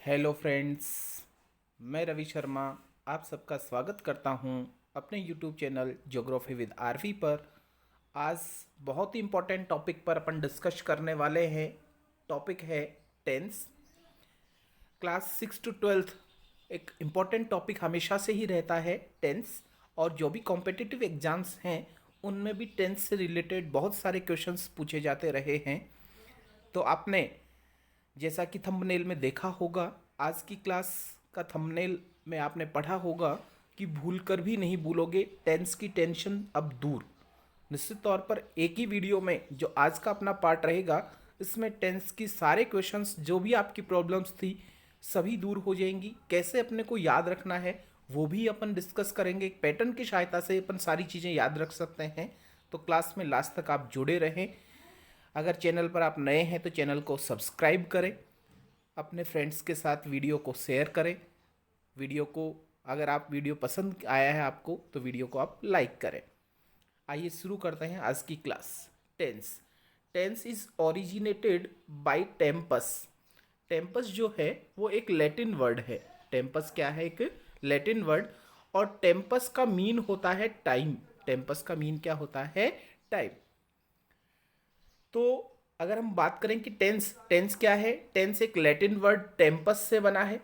Hello friends, मैं रवि शर्मा आप सबका स्वागत करता हूं अपने YouTube channel geography with RV पर। आज बहुत ही इम्पोर्टेंट टॉपिक पर अपन डिस्कस करने वाले हैं। टॉपिक है टेंस। क्लास 6 to 12 एक इम्पॉर्टेंट टॉपिक हमेशा से ही रहता है टेंस। और जो भी कॉम्पिटिटिव एग्जाम्स हैं उनमें भी टेंस से रिलेटेड बहुत सारे क्वेश्चंस पूछे जाते रहे हैं। तो आपने जैसा कि थंबनेल में देखा होगा, आज की क्लास का थंबनेल में आपने पढ़ा होगा कि भूल कर भी नहीं भूलोगे टेंस की टेंशन अब दूर। निश्चित तौर पर एक ही वीडियो में जो आज का अपना पार्ट रहेगा, इसमें टेंस की सारे क्वेश्चंस जो भी आपकी प्रॉब्लम्स थी सभी दूर हो जाएंगी। कैसे अपने को याद रखना है वो भी अपन डिस्कस करेंगे। एक पैटर्न की सहायता से अपन सारी चीज़ें याद रख सकते हैं। तो क्लास में लास्ट तक आप जुड़े रहें। अगर चैनल पर आप नए हैं तो चैनल को सब्सक्राइब करें, अपने फ्रेंड्स के साथ वीडियो को शेयर करें। वीडियो को अगर आप वीडियो पसंद आया है आपको तो वीडियो को आप लाइक करें। आइए शुरू करते हैं आज की class. Tense. Tense is originated by tempus. Tempus जो है वो एक लैटिन वर्ड है। टेम्पस क्या है? एक लैटिन वर्ड। और टेम्पस का मीन होता है टाइम। टेम्पस का मीन क्या होता है? टाइम। तो अगर हम बात करें कि टेंस टेंस क्या है, टेंस एक लैटिन वर्ड टेम्पस से बना है।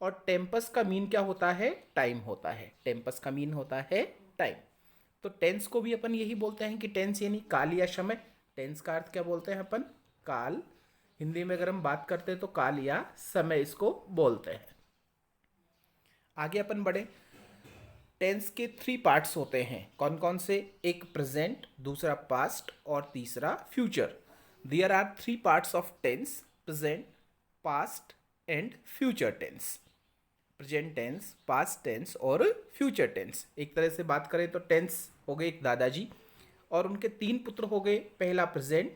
और टेम्पस का मीन क्या होता है? टाइम होता है। टेम्पस का मीन होता है टाइम। तो टेंस को भी अपन यही बोलते हैं कि टेंस यानी काल या समय। टेंस का अर्थ क्या बोलते हैं अपन? काल। हिंदी में अगर हम बात करते हैं तो काल या समय इसको बोलते हैं। आगे अपन बढ़े। टेंस के 3 पार्ट्स होते हैं। कौन कौन से? एक प्रेजेंट, दूसरा पास्ट और तीसरा future. There are 3 parts of tense: present, past and future tense. Present tense, past tense और फ्यूचर टेंस। एक तरह से बात करें तो टेंस हो गए एक दादाजी और उनके 3 पुत्र हो गए। पहला प्रेजेंट,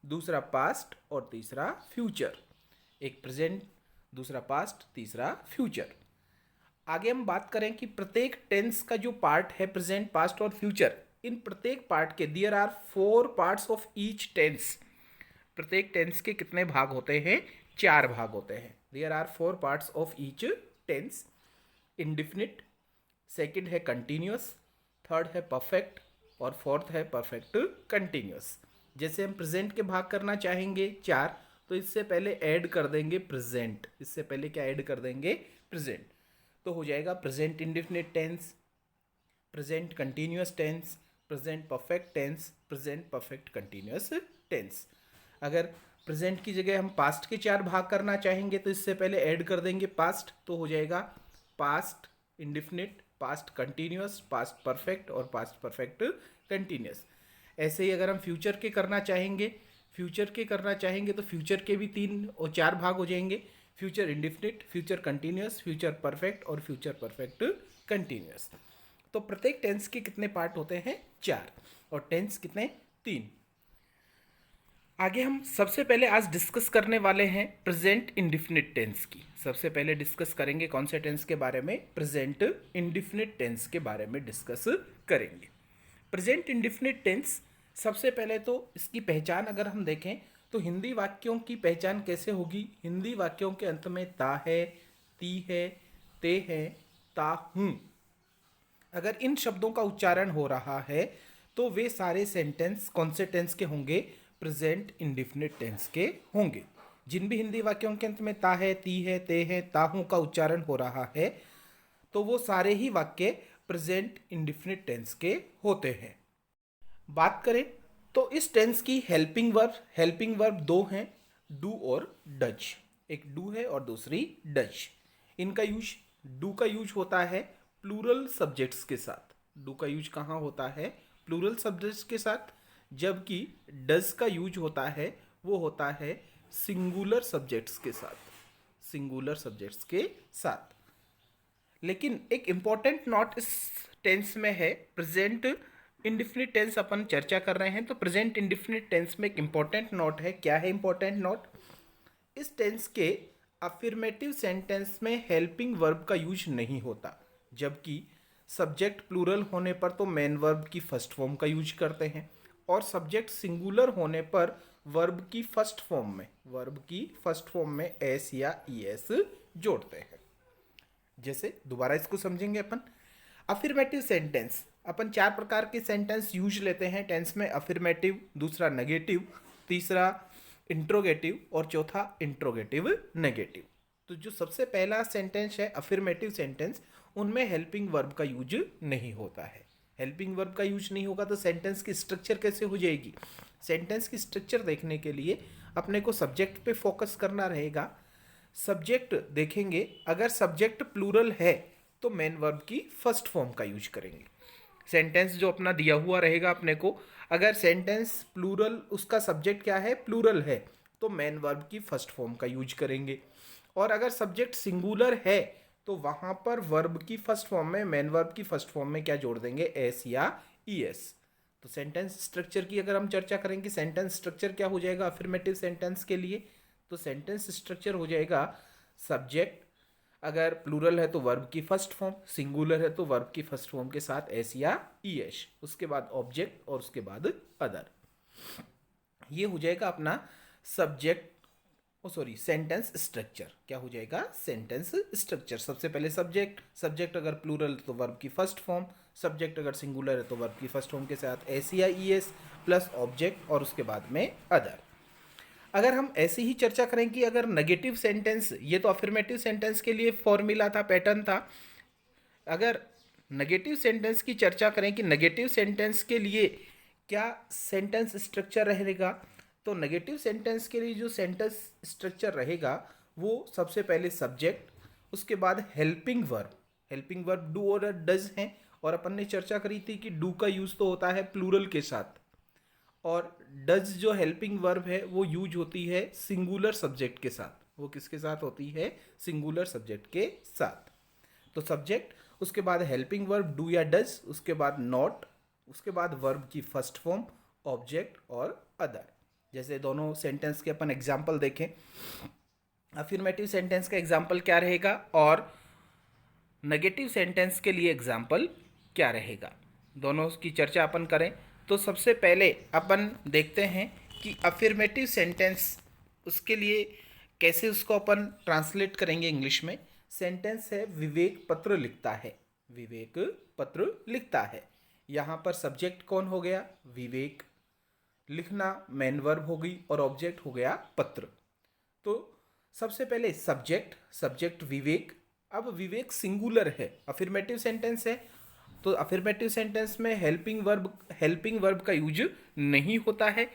दूसरा पास्ट और तीसरा फ्यूचर। एक प्रेजेंट, दूसरा पास्ट, तीसरा फ्यूचर। आगे हम बात करें कि प्रत्येक टेंस का जो पार्ट है, प्रेजेंट, पास्ट और फ्यूचर, इन प्रत्येक पार्ट के there are 4 parts of each tense. प्रत्येक टेंस के कितने भाग होते हैं? 4 भाग होते हैं। There are 4 parts of each tense. Indefinite, second है कंटिन्यूअस, थर्ड है परफेक्ट और फोर्थ है परफेक्ट कंटिन्यूअस। जैसे हम प्रेजेंट के भाग करना चाहेंगे 4, तो इससे पहले ऐड कर देंगे प्रेजेंट। इससे पहले क्या ऐड कर देंगे? प्रेजेंट। तो हो जाएगा present indefinite tense, present continuous tense, present perfect tense, present perfect continuous tense. अगर प्रेजेंट की जगह हम पास्ट के 4 भाग करना चाहेंगे तो इससे पहले ऐड कर देंगे पास्ट। तो हो जाएगा past indefinite, past continuous, past perfect और पास्ट परफेक्ट कंटिन्यूअस। ऐसे ही अगर हम फ्यूचर के करना चाहेंगे तो फ्यूचर के भी 3 और 4 भाग हो जाएंगे: future indefinite, future continuous, future perfect और फ्यूचर परफेक्ट कंटिन्यूअस। तो प्रत्येक टेंस के कितने पार्ट होते हैं? 4। और टेंस कितने? 3। आगे हम सबसे पहले आज डिस्कस करने वाले हैं प्रेजेंट इंडिफिनिट टेंस की। सबसे पहले डिस्कस करेंगे कौन से टेंस के बारे में? प्रेजेंट इंडिफिनिट टेंस के बारे में डिस्कस करेंगे। प्रेजेंट इंडिफिनिट टेंस, सबसे पहले तो इसकी पहचान अगर हम देखें तो हिंदी वाक्यों की पहचान कैसे होगी? हिंदी वाक्यों के अंत में ता है, ती है, ते है, ता हूं, अगर इन शब्दों का उच्चारण हो रहा है तो वे सारे सेंटेंस कौन से टेंस के होंगे? प्रेजेंट इंडिफिनिट टेंस के होंगे। जिन भी हिंदी वाक्यों के अंत में ता है, ती है, ते है, ताहू का उच्चारण हो रहा है तो वो सारे ही वाक्य प्रेजेंट इंडिफिनिट टेंस के होते हैं। बात करें तो इस टेंस की हेल्पिंग वर्ब 2 हैं, डू और डज। एक डू है और दूसरी डज। इनका यूज, डू का यूज होता है प्लूरल सब्जेक्ट्स के साथ। डू का यूज कहाँ होता है? प्लूरल सब्जेक्ट्स के साथ। जबकि डज का यूज होता है वो होता है सिंगुलर सब्जेक्ट्स के साथ। सिंगुलर सब्जेक्ट्स के साथ। लेकिन एक इंपॉर्टेंट नोट इस टेंस में है। प्रेजेंट इंडिफिनिट टेंस अपन चर्चा कर रहे हैं तो प्रेजेंट इंडिफिनिट टेंस में एक इंपॉर्टेंट नोट है। क्या है इंपॉर्टेंट नोट? इस टेंस के अफर्मेटिव सेंटेंस में हेल्पिंग वर्ब का यूज नहीं होता। जबकि सब्जेक्ट प्लूरल होने पर तो मेन वर्ब की फर्स्ट फॉर्म का यूज करते हैं और सब्जेक्ट सिंगुलर होने पर वर्ब की फर्स्ट फॉर्म में एस या ई एस जोड़ते हैं। जैसे दोबारा इसको समझेंगे अपन। अफर्मेटिव सेंटेंस, अपन 4 प्रकार के सेंटेंस यूज लेते हैं टेंस में। अफर्मेटिव, दूसरा नेगेटिव, तीसरा इंट्रोगेटिव और चौथा इंट्रोगेटिव नेगेटिव। तो जो सबसे पहला सेंटेंस है अफर्मेटिव सेंटेंस, उनमें हेल्पिंग वर्ब का यूज नहीं होता है। हेल्पिंग वर्ब का यूज नहीं होगा तो सेंटेंस की स्ट्रक्चर कैसे हो जाएगी? सेंटेंस की स्ट्रक्चर देखने के लिए अपने को सब्जेक्ट पे फोकस करना रहेगा। सब्जेक्ट देखेंगे, अगर सब्जेक्ट प्लूरल है तो मेन वर्ब की फर्स्ट फॉर्म का यूज करेंगे। सेंटेंस जो अपना दिया हुआ रहेगा अपने को, अगर सेंटेंस प्लूरल, उसका सब्जेक्ट क्या है, प्लूरल है, तो मेन वर्ब की फर्स्ट फॉर्म का यूज करेंगे। और अगर सब्जेक्ट सिंगुलर है तो वहां पर वर्ब की फर्स्ट फॉर्म में, मेन वर्ब की फर्स्ट फॉर्म में क्या जोड़ देंगे, एस या ई एस। तो सेंटेंस स्ट्रक्चर की अगर हम चर्चा करेंगे, सेंटेंस स्ट्रक्चर क्या हो जाएगा अफर्मेटिव सेंटेंस के लिए? तो सेंटेंस स्ट्रक्चर हो जाएगा सब्जेक्ट, अगर प्लूरल है तो वर्ब की फर्स्ट फॉर्म, सिंगुलर है तो वर्ब की फर्स्ट फॉर्म के साथ एस या ई एस, उसके बाद ऑब्जेक्ट और उसके बाद अदर। ये हो जाएगा अपना सब्जेक्ट, सेंटेंस स्ट्रक्चर। क्या हो जाएगा? Sentence structure. सबसे पहले सब्जेक्ट, सब्जेक्ट अगर प्लूरल तो वर्ब की फर्स्ट फॉर्म, सब्जेक्ट अगर सिंगुलर है तो वर्ब की फर्स्ट फॉर्म के साथ एस या ई एस प्लस ऑब्जेक्ट और उसके बाद में अदर। अगर हम ऐसे ही चर्चा करें कि अगर नेगेटिव सेंटेंस, ये तो अफर्मेटिव सेंटेंस के लिए फॉर्मूला था, पैटर्न था। अगर नेगेटिव सेंटेंस की चर्चा करें कि नेगेटिव सेंटेंस के लिए क्या सेंटेंस स्ट्रक्चर रहेगा, तो नेगेटिव सेंटेंस के लिए जो सेंटेंस स्ट्रक्चर रहेगा वो सबसे पहले सब्जेक्ट, उसके बाद हेल्पिंग वर्ब डू और डज हैं। और अपन ने चर्चा करी थी कि डू का यूज तो होता है प्लूरल के साथ, और डज जो हेल्पिंग वर्ब है वो यूज होती है सिंगुलर सब्जेक्ट के साथ। वो किसके साथ होती है? सिंगुलर सब्जेक्ट के साथ। तो सब्जेक्ट, उसके बाद हेल्पिंग वर्ब डू या डज, उसके बाद नॉट, उसके बाद वर्ब की फर्स्ट फॉर्म, ऑब्जेक्ट और अदर। जैसे दोनों सेंटेंस के अपन एग्जाम्पल देखें, अफर्मेटिव सेंटेंस का एग्जाम्पल क्या रहेगा और नेगेटिव सेंटेंस के लिए एग्जाम्पल क्या रहेगा, दोनों की चर्चा अपन करें। तो सबसे पहले अपन देखते हैं कि अफर्मेटिव सेंटेंस, उसके लिए कैसे उसको अपन ट्रांसलेट करेंगे इंग्लिश में। सेंटेंस है विवेक पत्र लिखता है, विवेक पत्र लिखता है। यहाँ पर सब्जेक्ट कौन हो गया? विवेक, लिखना मेन वर्ब हो गई और ऑब्जेक्ट हो गया पत्र। तो सबसे पहले सब्जेक्ट विवेक। अब विवेक सिंगुलर है, अफर्मेटिव सेंटेंस है, तो अफर्मेटिव सेंटेंस में हेल्पिंग वर्ब का यूज नहीं होता है।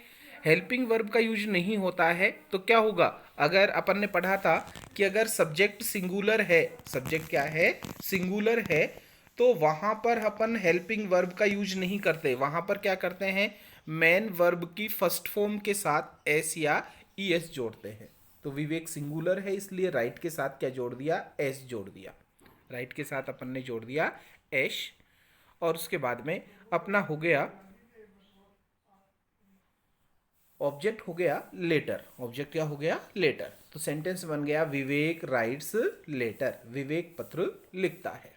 हेल्पिंग वर्ब का यूज नहीं होता है तो क्या होगा? अगर अपन ने पढ़ा था कि अगर सब्जेक्ट सिंगुलर है, सब्जेक्ट क्या है? सिंगुलर है, तो वहां पर अपन हेल्पिंग वर्ब का यूज नहीं करते। वहां पर क्या करते हैं? मेन वर्ब की फर्स्ट फॉर्म के साथ एस या ई एस जोड़ते हैं। तो विवेक सिंगुलर है, इसलिए राइट के साथ क्या जोड़ दिया? एस जोड़ दिया। राइट के साथ अपन ने जोड़ दिया एस, और उसके बाद में अपना हो गया ऑब्जेक्ट, हो गया लेटर। ऑब्जेक्ट क्या हो गया? लेटर। तो सेंटेंस बन गया विवेक राइट्स लेटर, विवेक पत्र लिखता है।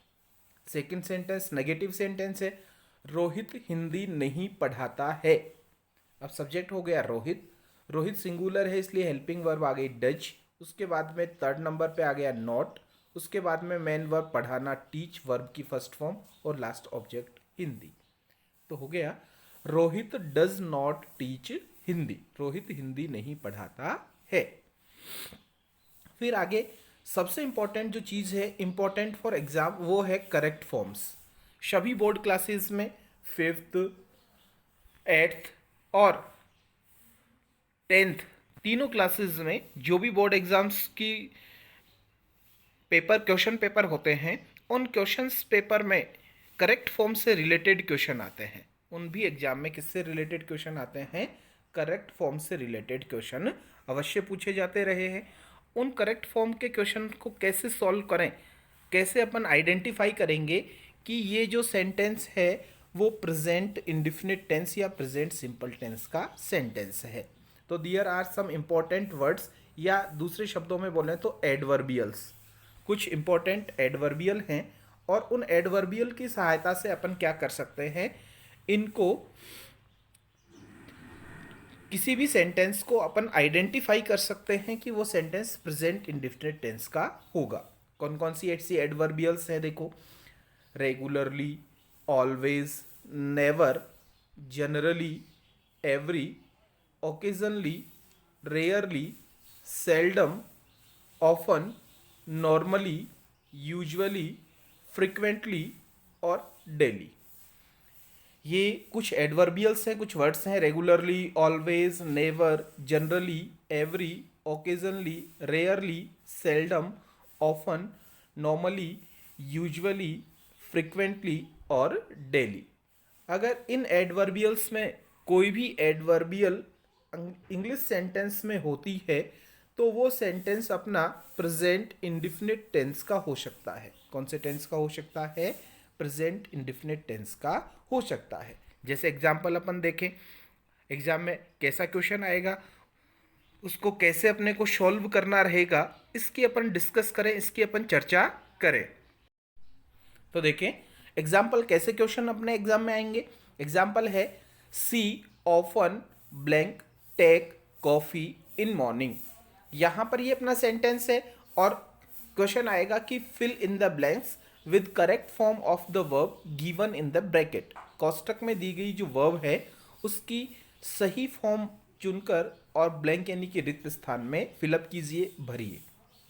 सेकंड सेंटेंस नेगेटिव सेंटेंस है, रोहित हिंदी नहीं पढ़ाता है। अब सब्जेक्ट हो गया रोहित, रोहित सिंगुलर है इसलिए हेल्पिंग वर्ब आ गई डज, उसके बाद में थर्ड नंबर पे आ गया नॉट, उसके बाद में मेन वर्ब पढ़ाना टीच, वर्ब की फर्स्ट फॉर्म, और लास्ट ऑब्जेक्ट हिंदी। तो हो गया Rohit does not teach Hindi, Rohit Hindi नहीं पढ़ाता है। फिर आगे सबसे इंपॉर्टेंट जो चीज़ है, इंपॉर्टेंट फॉर एग्जाम, वो है करेक्ट फॉर्म्स। सभी बोर्ड क्लासेस में 5th, 8th और 10th तीनों क्लासेस में जो भी बोर्ड एग्जाम्स की क्वेश्चन पेपर होते हैं, उन क्वेश्चंस पेपर में करेक्ट फॉर्म से रिलेटेड क्वेश्चन आते हैं। उन भी एग्जाम में किससे रिलेटेड क्वेश्चन आते हैं? करेक्ट फॉर्म से रिलेटेड क्वेश्चन अवश्य पूछे जाते रहे हैं। उन करेक्ट फॉर्म के क्वेश्चन को कैसे सॉल्व करें, कैसे अपन आइडेंटिफाई करेंगे कि ये जो सेंटेंस है वो प्रेजेंट इंडेफिनिट टेंस या प्रेजेंट सिंपल टेंस का सेंटेंस है। तो there are some important words, या दूसरे शब्दों में बोलें तो एडवर्बियल्स। कुछ इंपॉर्टेंट एडवर्बियल हैं, और उन एडवर्बियल की सहायता से अपन क्या कर सकते हैं, इनको किसी भी सेंटेंस को अपन आइडेंटिफाई कर सकते हैं कि वो सेंटेंस प्रेजेंट इंडेफिनिट टेंस का होगा। कौन कौन सी ऐसी एडवर्बियल्स हैं देखो, regularly, always, never, generally, every, occasionally, rarely, seldom, often, normally, usually, frequently और डेली। ये कुछ एडवर्बियल्स हैं, कुछ वर्ड्स हैं, regularly, always, never, generally, every, occasionally, rarely, seldom, often, normally, usually, frequently और डेली। अगर इन एडवर्बियल्स में कोई भी एडवर्बियल इंग्लिश सेंटेंस में होती है तो वो सेंटेंस अपना प्रेजेंट इंडिफिनिट टेंस का हो सकता है। कौन से टेंस का हो सकता है? प्रेजेंट इंडिफिनिट टेंस का हो सकता है। जैसे एग्जांपल अपन देखें, एग्जाम में कैसा क्वेश्चन आएगा, उसको कैसे अपने को सॉल्व करना रहेगा, इसकी अपन डिस्कस करें, इसकी अपन चर्चा करें। तो देखें एग्जाम्पल कैसे क्वेश्चन अपने एग्जाम में आएंगे। एग्जाम्पल है she often blank take coffee in morning. यहाँ पर ये अपना सेंटेंस है और क्वेश्चन आएगा कि fill in the blanks with correct form of the verb given in the bracket. कोष्टक में दी गई जो वर्ब है उसकी सही फॉर्म चुनकर और ब्लैंक यानी कि रिक्त स्थान में फिलअप कीजिए, भरिए।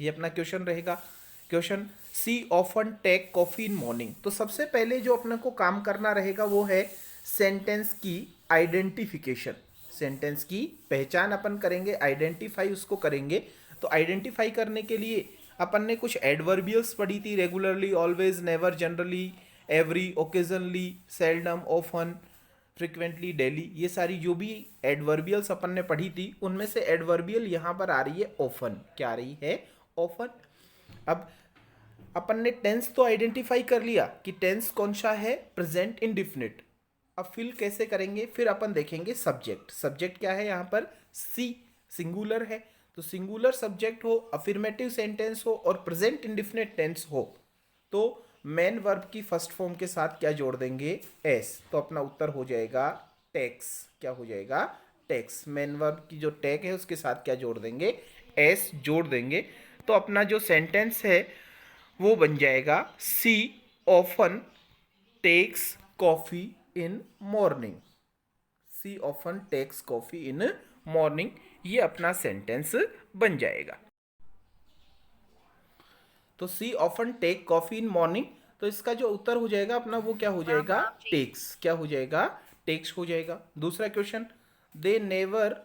ये अपना क्वेश्चन रहेगा। Question she often take coffee in morning. तो सबसे पहले जो अपने को काम करना रहेगा वो है सेंटेंस की आइडेंटिफिकेशन। सेंटेंस की पहचान अपन करेंगे, आइडेंटिफाई उसको करेंगे। तो आइडेंटिफाई करने के लिए अपन ने कुछ एडवर्बियल्स पढ़ी थी, regularly, always, never, generally, every, occasionally, seldom, often, frequently, daily. ये सारी जो भी एडवर्बियल्स अपन ने पढ़ी थी उनमें से एडवर्बियल यहाँ पर आ रही है ऑफन। क्या आ रही है? ऑफन। अब अपन ने टेंस तो आइडेंटिफाई कर लिया कि टेंस कौन सा है, प्रेजेंट इंडिफिनिट। अब फिल कैसे करेंगे, फिर अपन देखेंगे सब्जेक्ट। सब्जेक्ट क्या है यहाँ पर? सी, सिंगुलर है। तो सिंगुलर सब्जेक्ट हो, अफर्मेटिव सेंटेंस हो और प्रेजेंट इंडिफिनिट टेंस हो तो मेन वर्ब की फर्स्ट फॉर्म के साथ क्या जोड़ देंगे? एस। तो अपना उत्तर हो जाएगा टेक्स। क्या हो जाएगा? टेक्स। मेन वर्ब की जो टेक है उसके साथ क्या जोड़ देंगे? एस जोड़ देंगे। तो अपना जो सेंटेंस है वो बन जाएगा she often takes coffee in morning. She often takes coffee in morning, ये अपना सेंटेंस बन जाएगा। तो she often take coffee in morning, तो इसका जो उत्तर हो जाएगा अपना वो क्या हो जाएगा? टेक्स। क्या हो जाएगा? टेक्स हो जाएगा। दूसरा question, they never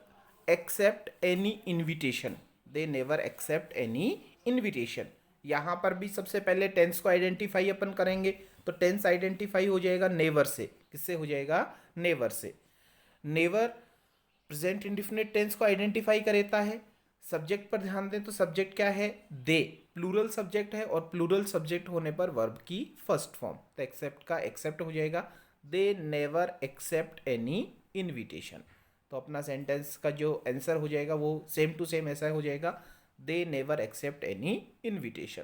accept any invitation. They never accept any invitation. यहाँ पर भी सबसे पहले टेंस को आइडेंटिफाई अपन करेंगे। तो टेंस आइडेंटिफाई हो जाएगा नेवर से। किससे हो जाएगा? नेवर से। नेवर प्रेजेंट इंडिफिनिट टेंस को आइडेंटिफाई करता है। सब्जेक्ट पर ध्यान दें तो सब्जेक्ट क्या है? दे। प्लूरल सब्जेक्ट है और प्लूरल सब्जेक्ट होने पर वर्ब की फर्स्ट फॉर्म। तो एक्सेप्ट का एक्सेप्ट हो जाएगा। They never accept any invitation. तो अपना सेंटेंस का जो आंसर हो जाएगा वो सेम टू सेम ऐसा हो जाएगा, they never accept any invitation.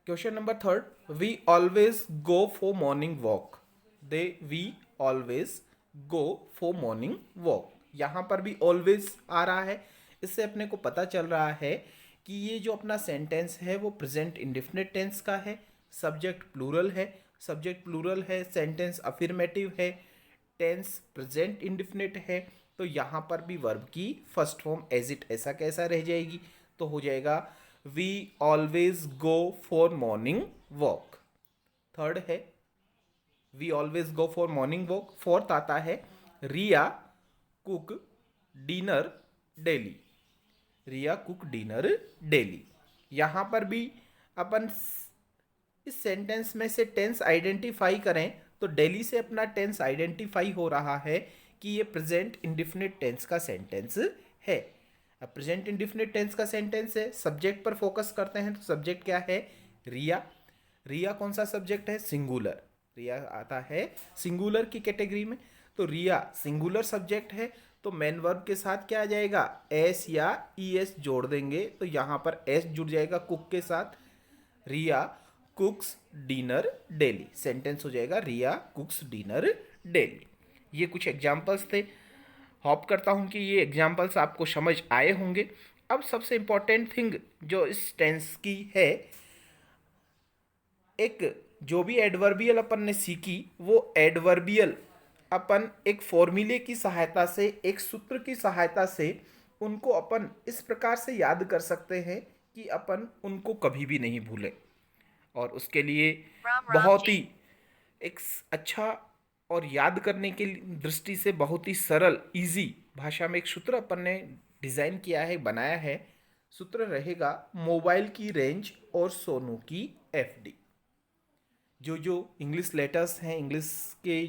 Question number third, we always go for morning walk. We always go for morning walk. यहाँ पर भी ऑलवेज आ रहा है। इससे अपने को पता चल रहा है कि ये जो अपना सेंटेंस है वो प्रेजेंट इंडेफिनिट टेंस का है। सब्जेक्ट प्लूरल है। सब्जेक्ट प्लूरल है, सेंटेंस अफर्मेटिव है, टेंस प्रेजेंट इंडेफिनिट है। तो यहाँ पर भी वर्ब की फर्स्ट फॉर्म एज इट ऐसा कैसा रह जाएगी? तो हो जाएगा we always go for morning walk. Third है we always go for morning walk. Fourth आता है Riya cook dinner daily. Riya cook dinner daily. यहाँ पर भी अपन इस सेंटेंस में से टेंस आइडेंटिफाई करें तो डेली से अपना टेंस आइडेंटिफाई हो रहा है कि ये प्रेजेंट इंडिफिनिट टेंस का सेंटेंस है। अब प्रेजेंट इंडिफिनिट टेंस का सेंटेंस है, सब्जेक्ट पर फोकस करते हैं तो सब्जेक्ट क्या है? रिया। रिया कौन सा सब्जेक्ट है? सिंगुलर। रिया आता है सिंगुलर की कैटेगरी में। तो रिया सिंगुलर सब्जेक्ट है तो मेन वर्ब के साथ क्या आ जाएगा? एस या ई एस जोड़ देंगे। तो यहाँ पर एस जुड़ जाएगा कुक के साथ। रिया कुक्स डिनर डेली। सेंटेंस हो जाएगा रिया कुक्स डिनर डेली। ये कुछ एग्जाम्पल्स थे। होप करता हूँ कि ये एग्जाम्पल्स आपको समझ आए होंगे। अब सबसे इम्पोर्टेंट थिंग जो इस टेंस की है, एक जो भी एडवर्बियल अपन ने सीखी वो एडवर्बियल अपन एक फॉर्मूले की सहायता से, एक सूत्र की सहायता से उनको अपन इस प्रकार से याद कर सकते हैं कि अपन उनको कभी भी नहीं भूलें। और उसके लिए बहुत ही एक अच्छा और याद करने की दृष्टि से बहुत ही सरल इजी भाषा में एक सूत्र अपन ने डिज़ाइन किया है, बनाया है। सूत्र रहेगा मोबाइल की रेंज और सोनू की एफडी। जो जो इंग्लिश लेटर्स हैं, इंग्लिश के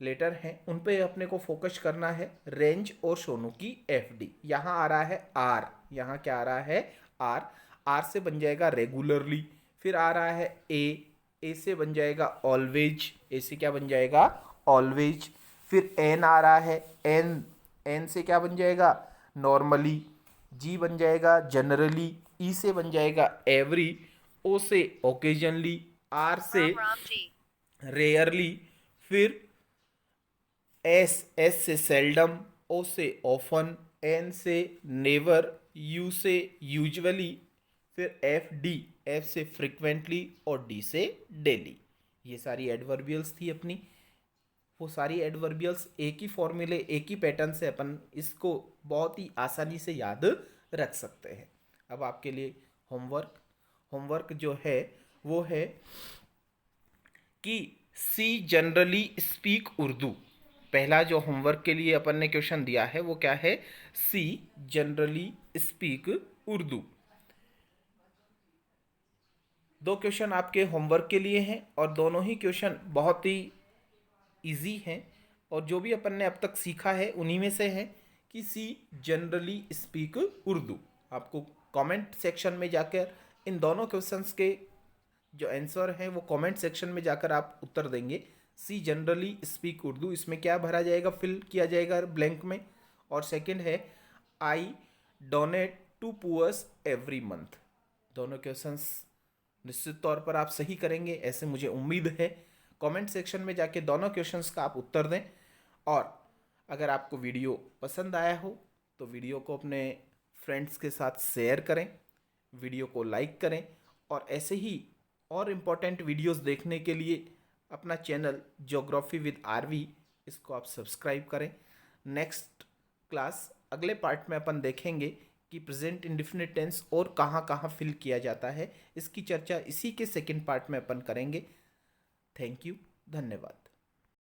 लेटर हैं, उन पे अपने को फोकस करना है। रेंज और सोनू की एफडी, यहाँ आ रहा है आर, यहाँ क्या आ रहा है आर। आर से बन जाएगा रेगुलरली, फिर आ रहा है ए से बन जाएगा ऑलवेज, ए से क्या बन जाएगा ऑलवेज। फिर एन आ रहा है, एन से क्या बन जाएगा नॉर्मली। जी बन जाएगा जनरली, ई से बन जाएगा एवरी, ओ से ओकेजनली, आर से रेयरली, फिर एस से सेल्डम, ओ से ऑफन, एन से नेवर, यू से यूजुअली, फिर एफ से फ्रिक्वेंटली और डी से डेली। ये सारी एडवर्बियल्स थी अपनी। वो सारी एडवर्बियल्स एक ही फॉर्मूले, एक ही पैटर्न से अपन इसको बहुत ही आसानी से याद रख सकते हैं। अब आपके लिए होमवर्क जो है वो है कि सी जनरली स्पीक उर्दू। पहला जो होमवर्क के लिए अपन ने क्वेश्चन दिया है वो क्या है, सी जनरली स्पीक उर्दू। दो क्वेश्चन आपके होमवर्क के लिए हैं और दोनों ही क्वेश्चन बहुत ही इजी हैं और जो भी अपन ने अब तक सीखा है उन्हीं में से है कि सी जनरली स्पीक उर्दू। आपको कमेंट सेक्शन में जाकर इन दोनों क्वेश्चंस के जो आंसर हैं वो कमेंट सेक्शन में जाकर आप उत्तर देंगे। सी जनरली स्पीक उर्दू, इसमें क्या भरा जाएगा, फिल किया जाएगा ब्लैंक में। और सेकंड है I donate to poors every month. दोनों क्वेश्चंस निश्चित तौर पर आप सही करेंगे, ऐसे मुझे उम्मीद है। कमेंट सेक्शन में जाके दोनों क्वेश्चंस का आप उत्तर दें। और अगर आपको वीडियो पसंद आया हो तो वीडियो को अपने फ्रेंड्स के साथ शेयर करें, वीडियो को लाइक करें और ऐसे ही और इम्पोर्टेंट वीडियोस देखने के लिए अपना चैनल ज्योग्राफी विद आरवी इसको आप सब्सक्राइब करें। नेक्स्ट क्लास अगले पार्ट में अपन देखेंगे कि प्रेजेंट इंडेफिनिट टेंस और कहाँ कहाँ फिल किया जाता है। इसकी चर्चा इसी के सेकंड पार्ट में अपन करेंगे। थैंक यू, धन्यवाद।